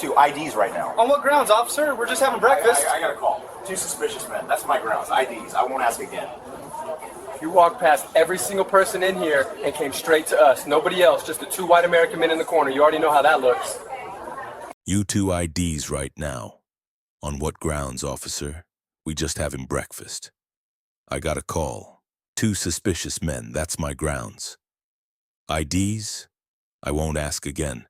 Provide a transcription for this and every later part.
you to IDs right now. On what grounds, officer? We're just having breakfast. I got a call. 2 suspicious men. That's my grounds. IDs. I won't ask again. You walked past every single person in here and came straight to us. Nobody else, just the 2 white American men in the corner. You already know how that looks. You 2 IDs right now. On what grounds, officer? We just having breakfast. I got a call. 2 suspicious men. That's my grounds. IDs? I won't ask again.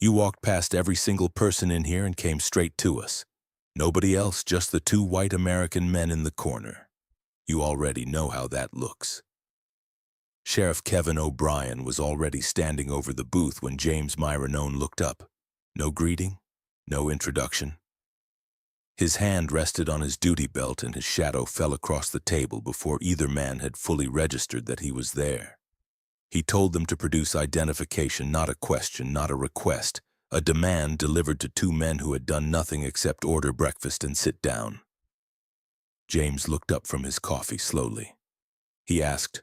You walked past every single person in here and came straight to us. Nobody else, just the 2 white American men in the corner. You already know how that looks. Sheriff Kevin O'Brien was already standing over the booth when James Myronone looked up. No greeting, no introduction. His hand rested on his duty belt and his shadow fell across the table before either man had fully registered that he was there. He told them to produce identification, not a question, not a request, a demand delivered to 2 men who had done nothing except order breakfast and sit down. James looked up from his coffee slowly. He asked,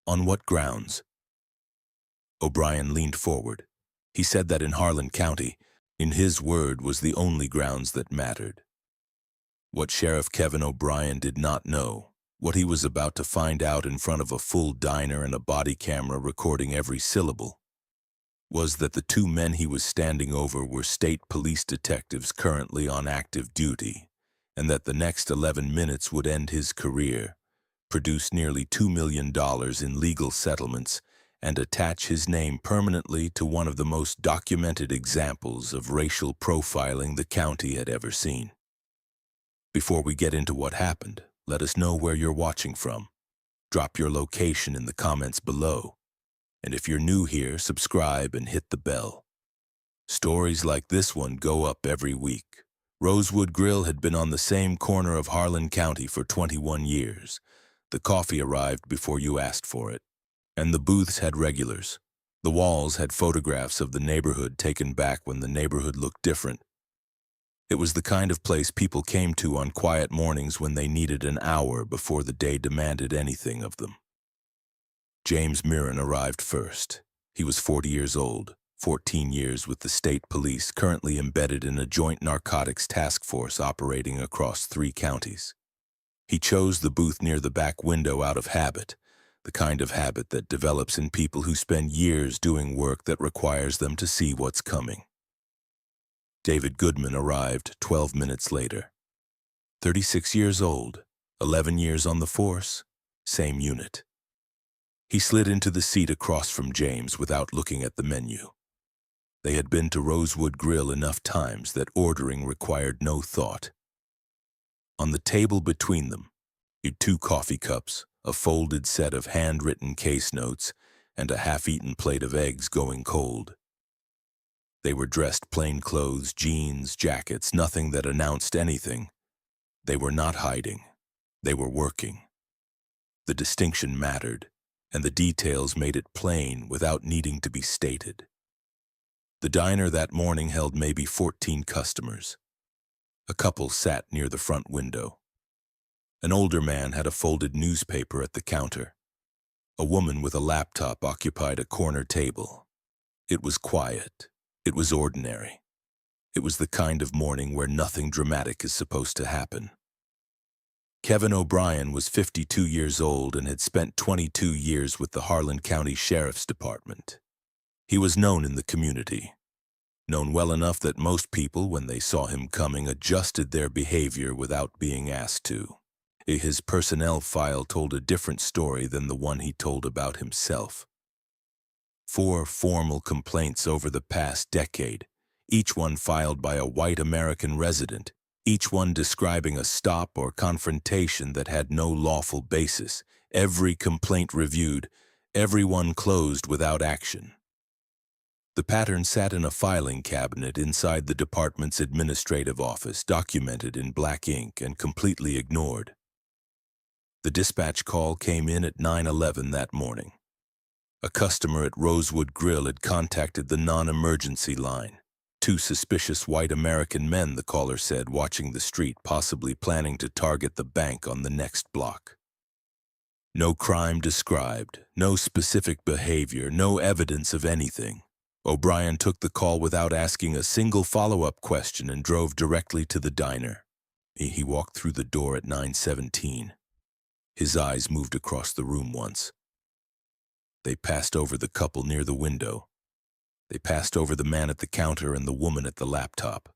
"On what grounds?" O'Brien leaned forward. He said that in Harlan County, in his word, was the only grounds that mattered. What Sheriff Kevin O'Brien did not know, what he was about to find out in front of a full diner and a body camera recording every syllable, was that the 2 men he was standing over were state police detectives currently on active duty, and that the next 11 minutes would end his career, produce nearly $2 million in legal settlements, and attach his name permanently to one of the most documented examples of racial profiling the county had ever seen. Before we get into what happened, let us know where you're watching from. Drop your location in the comments below. And if you're new here, subscribe and hit the bell. Stories like this one go up every week. Rosewood Grill had been on the same corner of Harlan County for 21 years. The coffee arrived before you asked for it. And the booths had regulars. The walls had photographs of the neighborhood taken back when the neighborhood looked different. It was the kind of place people came to on quiet mornings when they needed an hour before the day demanded anything of them. James Myron arrived first. He was 40 years old, 14 years with the state police, currently embedded in a joint narcotics task force operating across 3 counties. He chose the booth near the back window out of habit, the kind of habit that develops in people who spend years doing work that requires them to see what's coming. David Goodman arrived 12 minutes later. 36 years old, 11 years on the force, same unit. He slid into the seat across from James without looking at the menu. They had been to Rosewood Grill enough times that ordering required no thought. On the table between them, 2 coffee cups, a folded set of handwritten case notes, and a half-eaten plate of eggs going cold. They were dressed plain clothes, jeans, jackets, nothing that announced anything. They were not hiding. They were working. The distinction mattered, and the details made it plain without needing to be stated. The diner that morning held maybe 14 customers. A couple sat near the front window. An older man had a folded newspaper at the counter. A woman with a laptop occupied a corner table. It was quiet. It was ordinary. It was the kind of morning where nothing dramatic is supposed to happen. Kevin O'Brien was 52 years old and had spent 22 years with the Harlan County Sheriff's Department. He was known in the community, known well enough that most people, when they saw him coming, adjusted their behavior without being asked to. His personnel file told a different story than the one he told about himself. 4 formal complaints over the past decade, each one filed by a white American resident, each one describing a stop or confrontation that had no lawful basis, every complaint reviewed, every one closed without action. The pattern sat in a filing cabinet inside the department's administrative office, documented in black ink and completely ignored. The dispatch call came in at 9:11 that morning. A customer at Rosewood Grill had contacted the non-emergency line. 2 suspicious white American men, the caller said, watching the street, possibly planning to target the bank on the next block. No crime described, no specific behavior, no evidence of anything. O'Brien took the call without asking a single follow-up question and drove directly to the diner. He walked through the door at 9:17. His eyes moved across the room once. They passed over the couple near the window. They passed over the man at the counter and the woman at the laptop.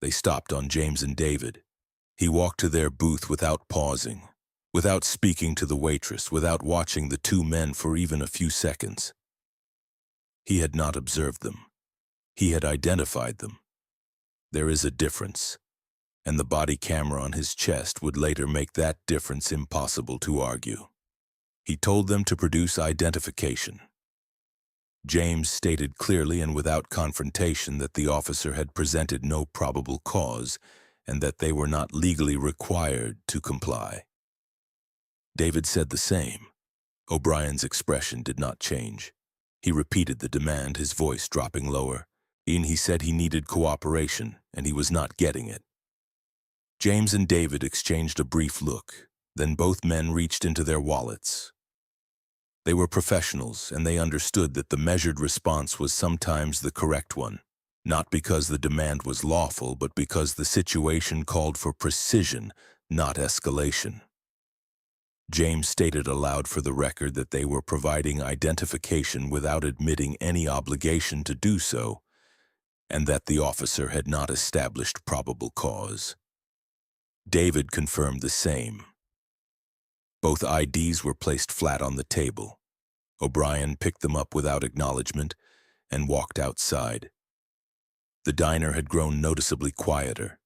They stopped on James and David. He walked to their booth without pausing, without speaking to the waitress, without watching the two men for even a few seconds. He had not observed them. He had identified them. There is a difference, and the body camera on his chest would later make that difference impossible to argue. He told them to produce identification. James stated clearly and without confrontation that the officer had presented no probable cause and that they were not legally required to comply. David said the same. O'Brien's expression did not change. He repeated the demand, his voice dropping lower. He said he needed cooperation, and he was not getting it. James and David exchanged a brief look, then both men reached into their wallets. They were professionals, and they understood that the measured response was sometimes the correct one, not because the demand was lawful, but because the situation called for precision, not escalation. James stated aloud for the record that they were providing identification without admitting any obligation to do so, and that the officer had not established probable cause. David confirmed the same. Both IDs were placed flat on the table. O'Brien picked them up without acknowledgement and walked outside. The diner had grown noticeably quieter.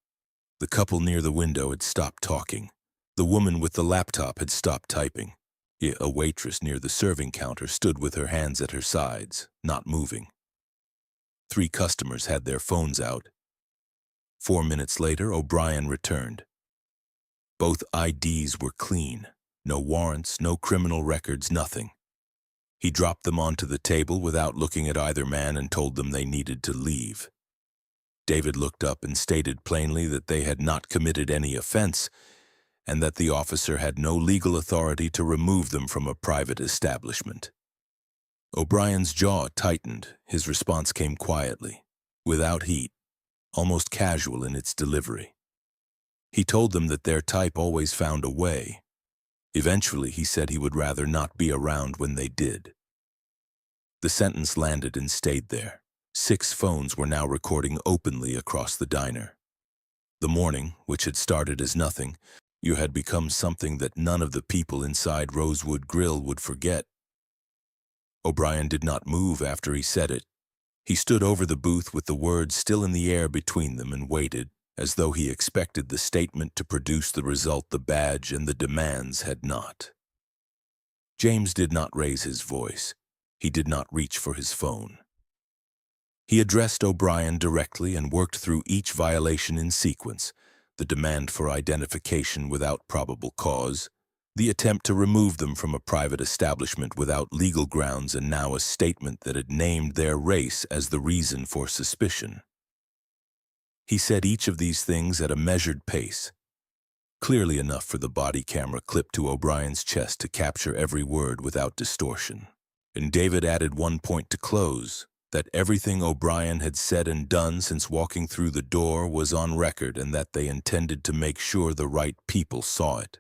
The couple near the window had stopped talking. The woman with the laptop had stopped typing. A waitress near the serving counter stood with her hands at her sides, not moving. 3 customers had their phones out. 4 minutes later, O'Brien returned. Both IDs were clean. No warrants, no criminal records, nothing. He dropped them onto the table without looking at either man and told them they needed to leave. David looked up and stated plainly that they had not committed any offense and that the officer had no legal authority to remove them from a private establishment. O'Brien's jaw tightened. His response came quietly, without heat, almost casual in its delivery. He told them that their type always found a way. Eventually, he said he would rather not be around when they did. The sentence landed and stayed there. 6 phones were now recording openly across the diner. The morning, which had started as nothing, had become something that none of the people inside Rosewood Grill would forget. O'Brien did not move after he said it. He stood over the booth with the words still in the air between them and waited, as though he expected the statement to produce the result the badge and the demands had not. James did not raise his voice. He did not reach for his phone. He addressed O'Brien directly and worked through each violation in sequence: the demand for identification without probable cause, the attempt to remove them from a private establishment without legal grounds, and now a statement that had named their race as the reason for suspicion. He said each of these things at a measured pace, clearly enough for the body camera clipped to O'Brien's chest to capture every word without distortion. And David added one point to close: that everything O'Brien had said and done since walking through the door was on record and that they intended to make sure the right people saw it.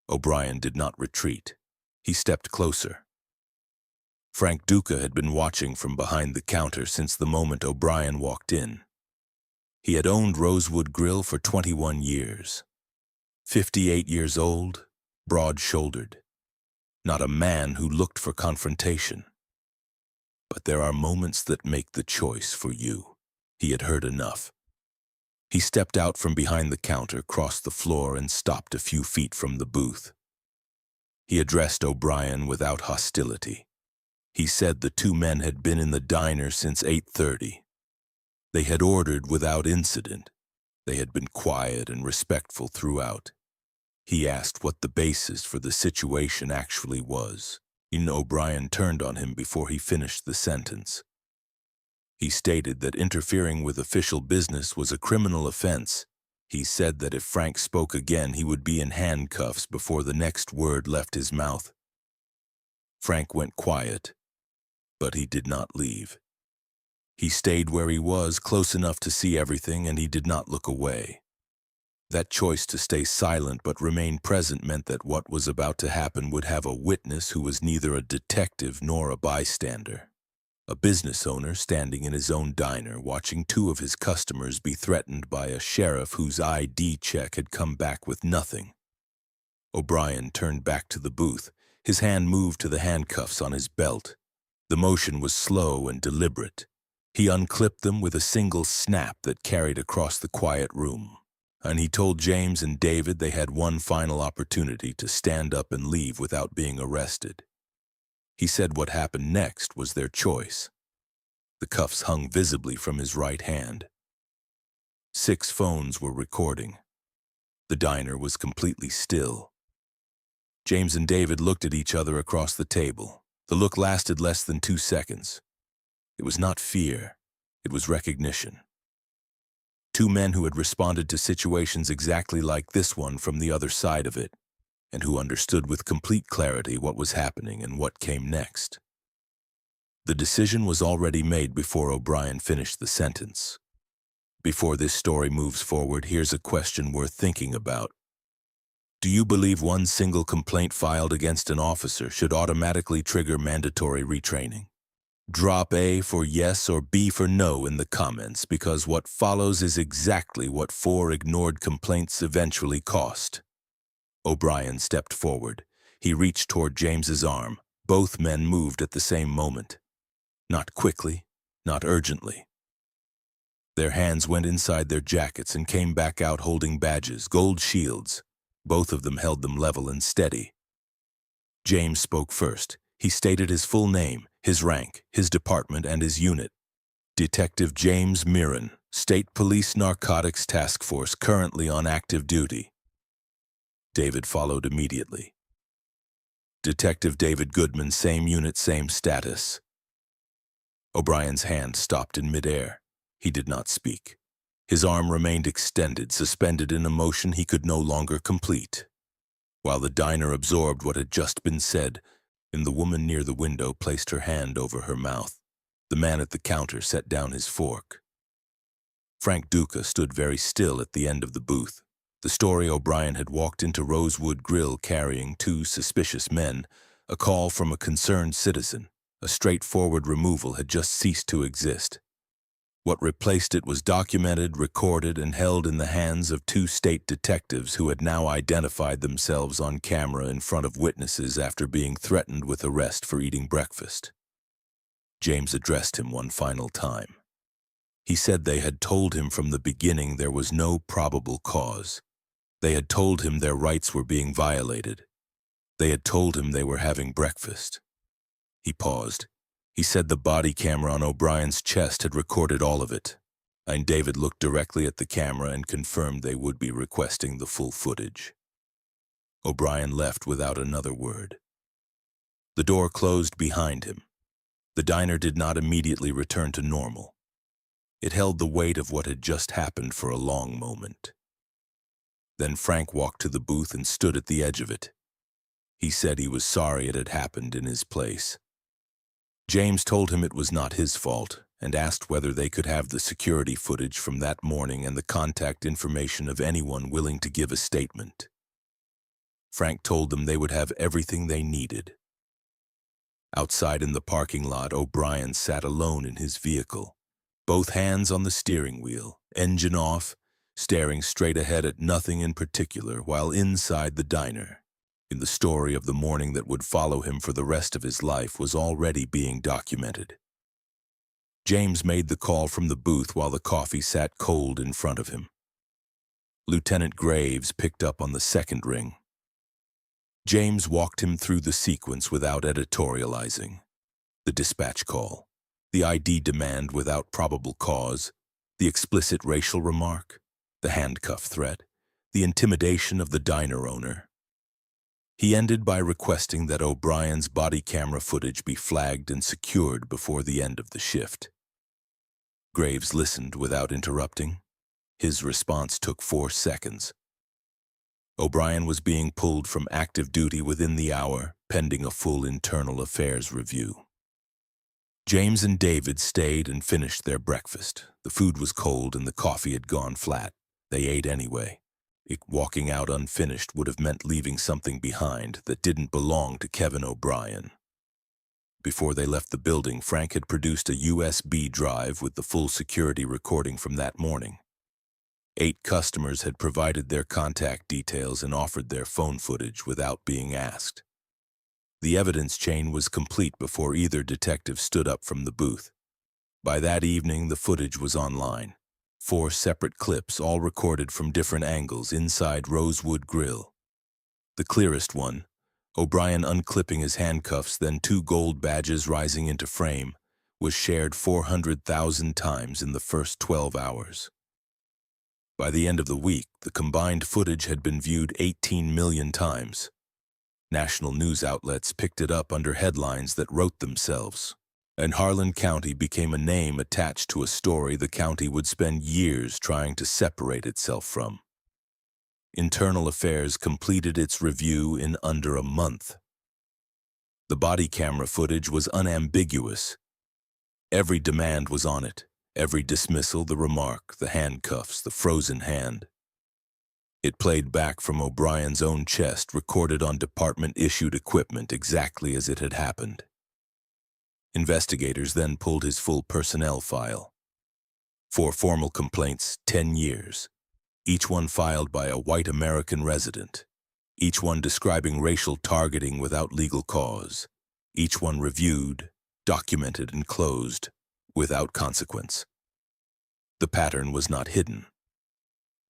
O'Brien did not retreat. He stepped closer. Frank Duca had been watching from behind the counter since the moment O'Brien walked in. He had owned Rosewood Grill for 21 years. 58 years old, broad-shouldered. Not a man who looked for confrontation. But there are moments that make the choice for you. He had heard enough. He stepped out from behind the counter, crossed the floor, and stopped a few feet from the booth. He addressed O'Brien without hostility. He said the 2 men had been in the diner since 8:30. They had ordered without incident. They had been quiet and respectful throughout. He asked what the basis for the situation actually was. O'Brien turned on him before he finished the sentence. He stated that interfering with official business was a criminal offense. He said that if Frank spoke again, he would be in handcuffs before the next word left his mouth. Frank went quiet, But he did not leave. He stayed where he was, close enough to see everything, and he did not look away. That choice to stay silent but remain present meant that what was about to happen would have a witness who was neither a detective nor a bystander. A business owner standing in his own diner watching two of his customers be threatened by a sheriff whose ID check had come back with nothing. O'Brien turned back to the booth. His hand moved to the handcuffs on his belt. The motion was slow and deliberate. He unclipped them with a single snap that carried across the quiet room. And he told James and David they had one final opportunity to stand up and leave without being arrested. He said what happened next was their choice. The cuffs hung visibly from his right hand. 6 phones were recording. The diner was completely still. James and David looked at each other across the table. The look lasted less than 2 seconds. It was not fear, it was recognition. 2 men who had responded to situations exactly like this one from the other side of it, and who understood with complete clarity what was happening and what came next. The decision was already made before O'Brien finished the sentence. Before this story moves forward, here's a question worth thinking about. Do you believe one single complaint filed against an officer should automatically trigger mandatory retraining? Drop A for yes or B for no in the comments, because what follows is exactly what 4 ignored complaints eventually cost. O'Brien stepped forward. He reached toward James's arm. Both men moved at the same moment. Not quickly, not urgently. Their hands went inside their jackets and came back out holding badges, gold shields. Both of them held them level and steady. James spoke first. He stated his full name, his rank, his department, and his unit. Detective James Mirren, State Police Narcotics Task Force, currently on active duty. David followed immediately. Detective David Goodman, same unit, same status. O'Brien's hand stopped in midair. He did not speak. His arm remained extended, suspended in a motion he could no longer complete. While the diner absorbed what had just been said, and the woman near the window placed her hand over her mouth. The man at the counter set down his fork. Frank Duca stood very still at the end of the booth. The story O'Brien had walked into Rosewood Grill carrying 2 suspicious men, a call from a concerned citizen, a straightforward removal had just ceased to exist. What replaced it was documented, recorded, and held in the hands of 2 state detectives who had now identified themselves on camera in front of witnesses after being threatened with arrest for eating breakfast. James addressed him one final time. He said they had told him from the beginning there was no probable cause. They had told him their rights were being violated. They had told him they were having breakfast. He paused. He said the body camera on O'Brien's chest had recorded all of it, and David looked directly at the camera and confirmed they would be requesting the full footage. O'Brien left without another word. The door closed behind him. The diner did not immediately return to normal. It held the weight of what had just happened for a long moment. Then Frank walked to the booth and stood at the edge of it. He said he was sorry it had happened in his place. James told him it was not his fault and asked whether they could have the security footage from that morning and the contact information of anyone willing to give a statement. Frank told them they would have everything they needed. Outside in the parking lot, O'Brien sat alone in his vehicle, both hands on the steering wheel, engine off, staring straight ahead at nothing in particular, while inside the diner, in the story of the morning that would follow him for the rest of his life, was already being documented. James made the call from the booth while the coffee sat cold in front of him. Lieutenant Graves picked up on the second ring. James walked him through the sequence without editorializing. The dispatch call, the ID demand without probable cause, the explicit racial remark, the handcuff threat, the intimidation of the diner owner. He ended by requesting that O'Brien's body camera footage be flagged and secured before the end of the shift. Graves listened without interrupting. His response took 4 seconds. O'Brien was being pulled from active duty within the hour, pending a full internal affairs review. James and David stayed and finished their breakfast. The food was cold and the coffee had gone flat. They ate anyway. Walking out unfinished would have meant leaving something behind that didn't belong to Kevin O'Brien. Before they left the building, Frank had produced a USB drive with the full security recording from that morning. 8 customers had provided their contact details and offered their phone footage without being asked. The evidence chain was complete before either detective stood up from the booth. By that evening, the footage was online. 4 separate clips, all recorded from different angles inside Rosewood Grill. The clearest one, O'Brien unclipping his handcuffs, then 2 gold badges rising into frame, was shared 400,000 times in the first 12 hours. By the end of the week, the combined footage had been viewed 18 million times. National news outlets picked it up under headlines that wrote themselves, and Harlan County became a name attached to a story the county would spend years trying to separate itself from. Internal Affairs completed its review in under a month. The body camera footage was unambiguous. Every demand was on it, every dismissal, the remark, the handcuffs, the frozen hand. It played back from O'Brien's own chest, recorded on department-issued equipment exactly as it had happened. Investigators then pulled his full personnel file. 4 formal complaints, 10 years. Each one filed by a white American resident. Each one describing racial targeting without legal cause. Each one reviewed, documented, and closed without consequence. The pattern was not hidden.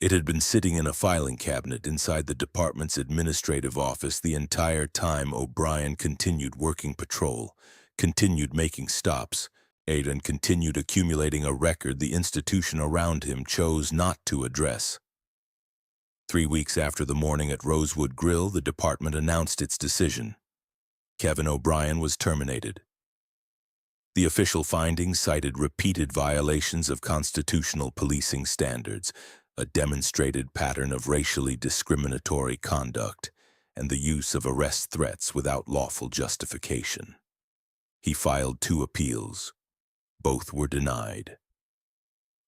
It had been sitting in a filing cabinet inside the department's administrative office the entire time O'Brien continued working patrol, continued making stops, and continued accumulating a record the institution around him chose not to address. 3 weeks after the morning at Rosewood Grill, the department announced its decision. Kevin O'Brien was terminated. The official findings cited repeated violations of constitutional policing standards, a demonstrated pattern of racially discriminatory conduct, and the use of arrest threats without lawful justification. He filed 2 appeals. Both were denied.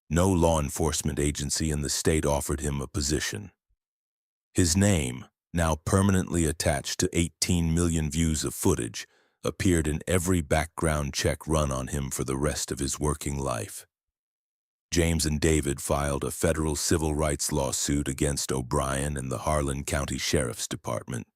No law enforcement agency in the state offered him a position. His name, now permanently attached to 18 million views of footage, appeared in every background check run on him for the rest of his working life. James and David filed a federal civil rights lawsuit against O'Brien and the Harlan County Sheriff's Department.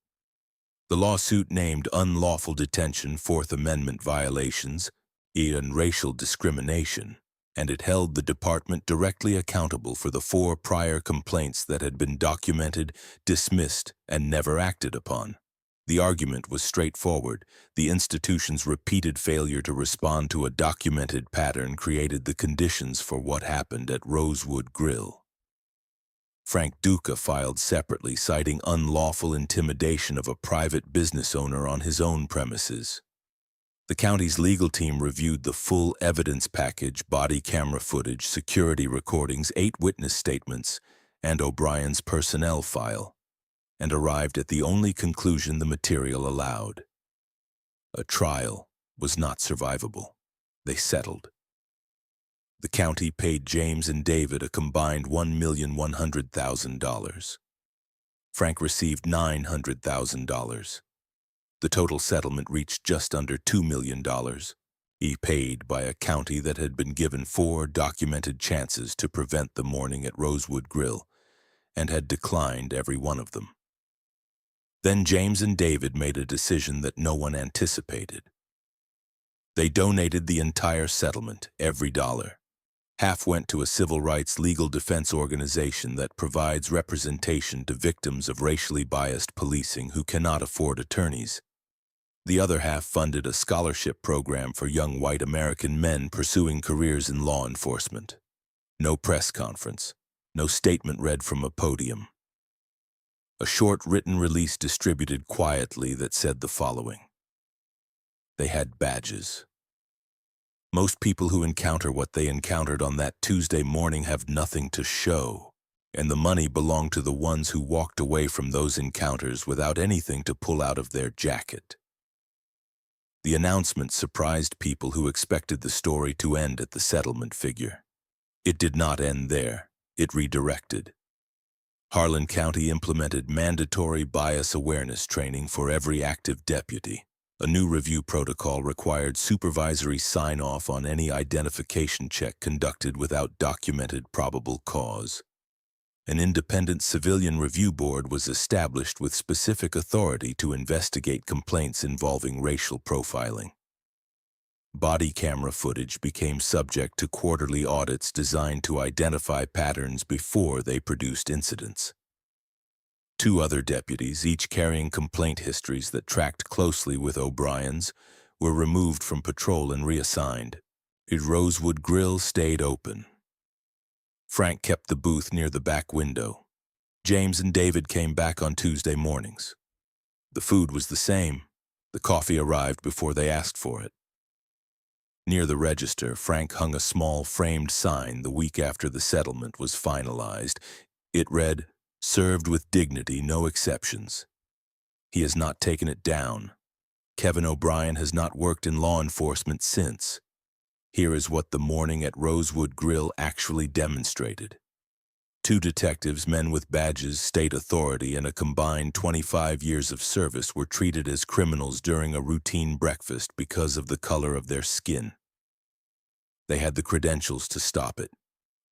The lawsuit named unlawful detention, Fourth Amendment violations, and racial discrimination, and it held the department directly accountable for the 4 prior complaints that had been documented, dismissed, and never acted upon. The argument was straightforward. The institution's repeated failure to respond to a documented pattern created the conditions for what happened at Rosewood Grill. Frank Duca filed separately, citing unlawful intimidation of a private business owner on his own premises. The county's legal team reviewed the full evidence package, body camera footage, security recordings, 8 witness statements, and O'Brien's personnel file, and arrived at the only conclusion the material allowed. A trial was not survivable. They settled. The county paid James and David a combined $1,100,000. Frank received $900,000. The total settlement reached just under $2 million, paid by a county that had been given 4 documented chances to prevent the morning at Rosewood Grill, and had declined every one of them. Then James and David made a decision that no one anticipated. They donated the entire settlement, every dollar. Half went to a civil rights legal defense organization that provides representation to victims of racially biased policing who cannot afford attorneys. The other half funded a scholarship program for young white American men pursuing careers in law enforcement. No press conference, no statement read from a podium. A short written release distributed quietly that said the following. They had badges. Most people who encounter what they encountered on that Tuesday morning have nothing to show, and the money belonged to the ones who walked away from those encounters without anything to pull out of their jacket. The announcement surprised people who expected the story to end at the settlement figure. It did not end there. It redirected. Harlan County implemented mandatory bias awareness training for every active deputy. A new review protocol required supervisory sign-off on any identification check conducted without documented probable cause. An independent civilian review board was established with specific authority to investigate complaints involving racial profiling. Body camera footage became subject to quarterly audits designed to identify patterns before they produced incidents. 2 other deputies, each carrying complaint histories that tracked closely with O'Brien's, were removed from patrol and reassigned. Rosewood Grill stayed open. Frank kept the booth near the back window. James and David came back on Tuesday mornings. The food was the same. The coffee arrived before they asked for it. Near the register, Frank hung a small framed sign the week after the settlement was finalized. It read, "Served with dignity, no exceptions." He has not taken it down. Kevin O'Brien has not worked in law enforcement since. Here is what the morning at Rosewood Grill actually demonstrated. 2 detectives, men with badges, state authority, and a combined 25 years of service were treated as criminals during a routine breakfast because of the color of their skin. They had the credentials to stop it.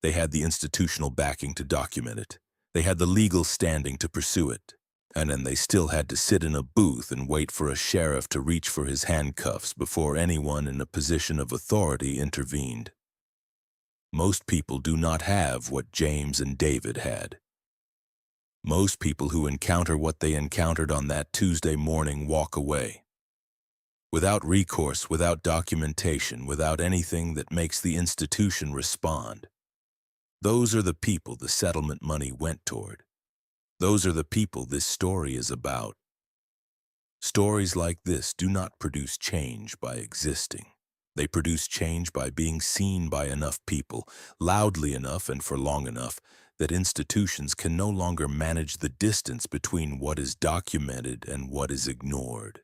They had the institutional backing to document it. They had the legal standing to pursue it. And then they still had to sit in a booth and wait for a sheriff to reach for his handcuffs before anyone in a position of authority intervened. Most people do not have what James and David had. Most people who encounter what they encountered on that Tuesday morning walk away. Without recourse, without documentation, without anything that makes the institution respond. Those are the people the settlement money went toward. Those are the people this story is about. Stories like this do not produce change by existing. They produce change by being seen by enough people, loudly enough and for long enough, that institutions can no longer manage the distance between what is documented and what is ignored.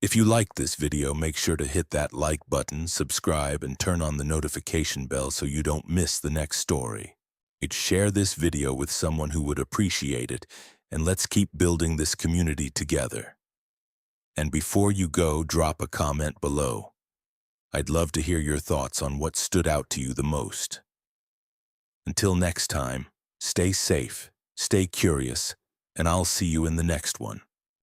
If you liked this video, make sure to hit that like button, subscribe, and turn on the notification bell so you don't miss the next story. Share this video with someone who would appreciate it, and let's keep building this community together. And before you go, drop a comment below. I'd love to hear your thoughts on what stood out to you the most. Until next time, stay safe, stay curious, and I'll see you in the next one.